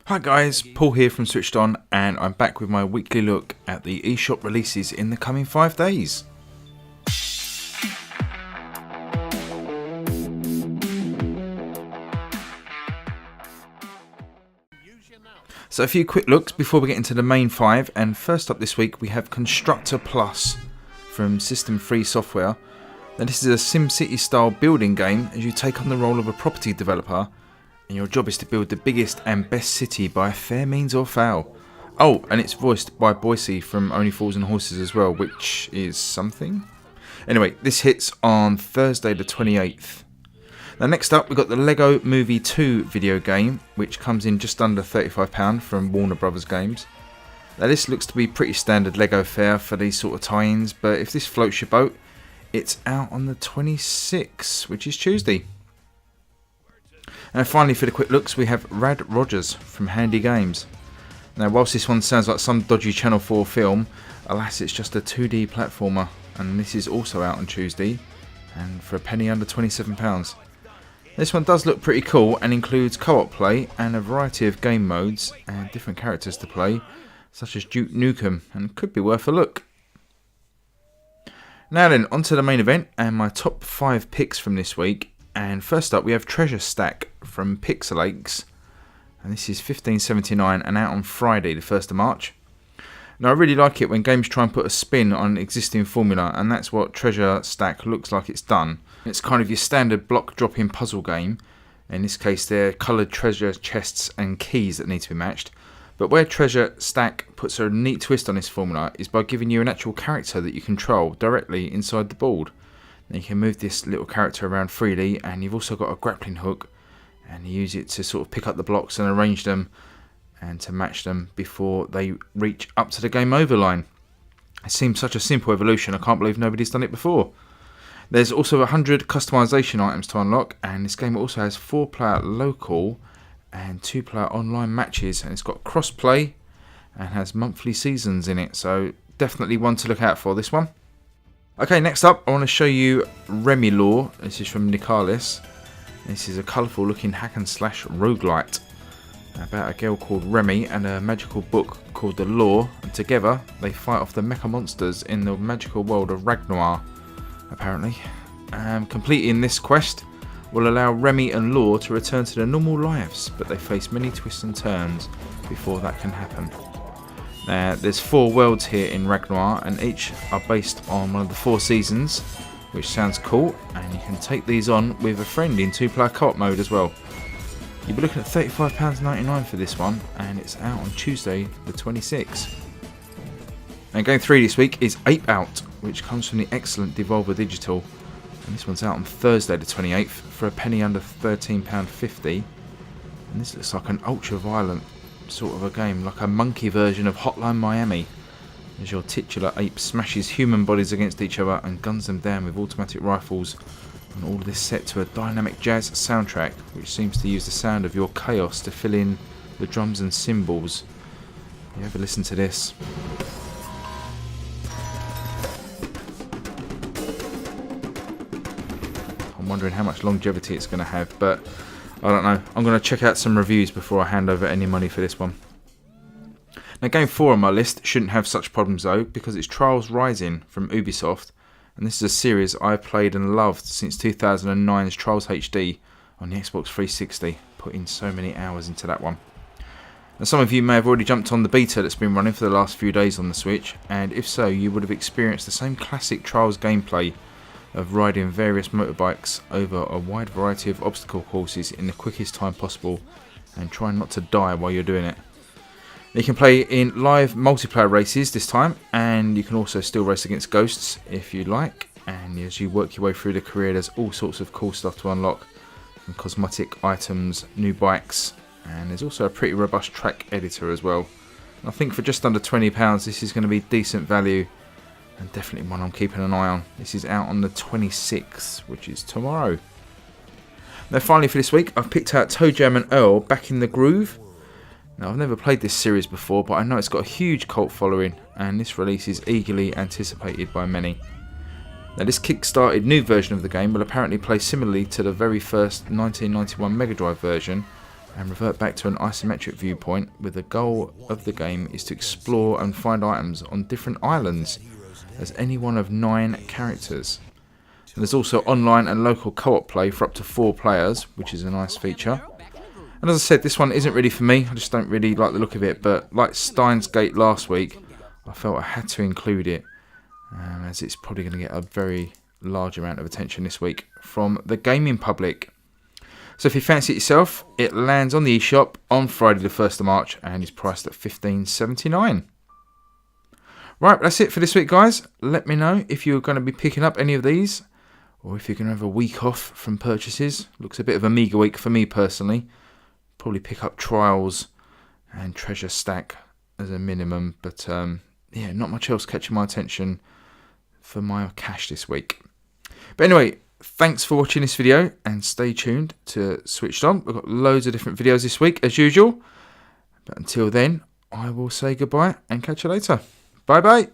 Hi guys, Paul here from Switched On, and I'm back with my weekly look at the eShop releases in the coming 5 days. So a few quick looks before we get into the main 5, and first up this week we have Constructor Plus from System Free Software. Now this is a SimCity style building game as you take on the role of a property developer, and your job is to build the biggest and best city by fair means or foul. Oh, and it's voiced by Boise from Only Fools and Horses as well, which is something. Anyway, this hits on Thursday the 28th. Now next up, we've got the Lego Movie 2 video game, which comes in just under £35 from Warner Brothers Games. Now this looks to be pretty standard Lego fare for these sort of tie-ins, but if this floats your boat, it's out on the 26th, which is Tuesday. And finally, for the quick looks, we have Rad Rogers from Handy Games. Now whilst this one sounds like some dodgy Channel 4 film, alas, it's just a 2D platformer, and this is also out on Tuesday, and for a penny under £27. This one does look pretty cool and includes co-op play and a variety of game modes and different characters to play, such as Duke Nukem, and could be worth a look. Now then, on to the main event and my top 5 picks from this week. And first up we have Treasure Stack from Pixelates, and this is $15.79 and out on Friday the 1st of March. Now I really like it when games try and put a spin on an existing formula, and that's what Treasure Stack looks like it's done. It's kind of your standard block drop-in puzzle game. In this case they're coloured treasure chests and keys that need to be matched. But where Treasure Stack puts a neat twist on this formula is by giving you an actual character that you control directly inside the board. Now you can move this little character around freely, and you've also got a grappling hook, and you use it to sort of pick up the blocks and arrange them and to match them before they reach up to the game over line. It seems such a simple evolution, I can't believe nobody's done it before. There's also 100 customization items to unlock, and this game also has 4-player local and 2-player online matches, and it's got cross-play and has monthly seasons in it, so definitely one to look out for, this one. Okay, next up I want to show you RemiLore. This is from Nicalis. This is a colourful looking hack and slash roguelite about a girl called Remy and a magical book called The Law, and together they fight off the mecha monsters in the magical world of Ragnar, apparently. Completing this quest will allow Remy and Law to return to their normal lives, but they face many twists and turns before that can happen. There's 4 worlds here in Ragnar, and each are based on one of the 4 seasons, which sounds cool, and you can take these on with a friend in 2-player co-op mode as well. You'll be looking at £35.99 for this one, and it's out on Tuesday the 26th. And going through this week is ApeOut, which comes from the excellent Devolver Digital, and this one's out on Thursday the 28th for a penny under £13.50, and this looks like an ultra-violent sort of a game, like a monkey version of Hotline Miami, as your titular ape smashes human bodies against each other and guns them down with automatic rifles, and all of this set to a dynamic jazz soundtrack which seems to use the sound of your chaos to fill in the drums and cymbals. You ever listen to this? I'm wondering how much longevity it's going to have, but I don't know. I'm going to check out some reviews before I hand over any money for this one. Now game 4 on my list shouldn't have such problems though, because it's Trials Rising from Ubisoft, and this is a series I've played and loved since 2009's Trials HD on the Xbox 360. Put in so many hours into that one. Now some of you may have already jumped on the beta that's been running for the last few days on the Switch, and if so you would have experienced the same classic Trials gameplay of riding various motorbikes over a wide variety of obstacle courses in the quickest time possible and trying not to die while you're doing it. You can play in live multiplayer races this time, and you can also still race against ghosts if you like, and as you work your way through the career there's all sorts of cool stuff to unlock, from cosmetic items, new bikes, and there's also a pretty robust track editor as well. I think for just under £20 this is going to be decent value, and definitely one I'm keeping an eye on. This is out on the 26th, which is tomorrow. Now finally for this week I've picked out ToeJam Earl Back in the Groove. Now I've never played this series before, but I know it's got a huge cult following, and this release is eagerly anticipated by many. Now this kick-started new version of the game will apparently play similarly to the very first 1991 Mega Drive version, and revert back to an isometric viewpoint, with the goal of the game is to explore and find items on different islands as any one of 9 characters. And there's also online and local co-op play for up to 4 players, which is a nice feature. And as I said, this one isn't really for me. I just don't really like the look of it, but like Steins Gate last week, I felt I had to include it, as it's probably going to get a very large amount of attention this week from the gaming public. So if you fancy it yourself, it lands on the eShop on Friday the 1st of March and is priced at $15.79. Right, that's it for this week, guys. Let me know if you're going to be picking up any of these, or if you're going to have a week off from purchases. Looks a bit of a meagre week for me personally. Probably pick up Trials and Treasure Stack as a minimum, but yeah, not much else catching my attention for my cash this week. But anyway, thanks for watching this video, and stay tuned to Switched On. We've got loads of different videos this week as usual, but until then I will say goodbye and catch you later. Bye bye.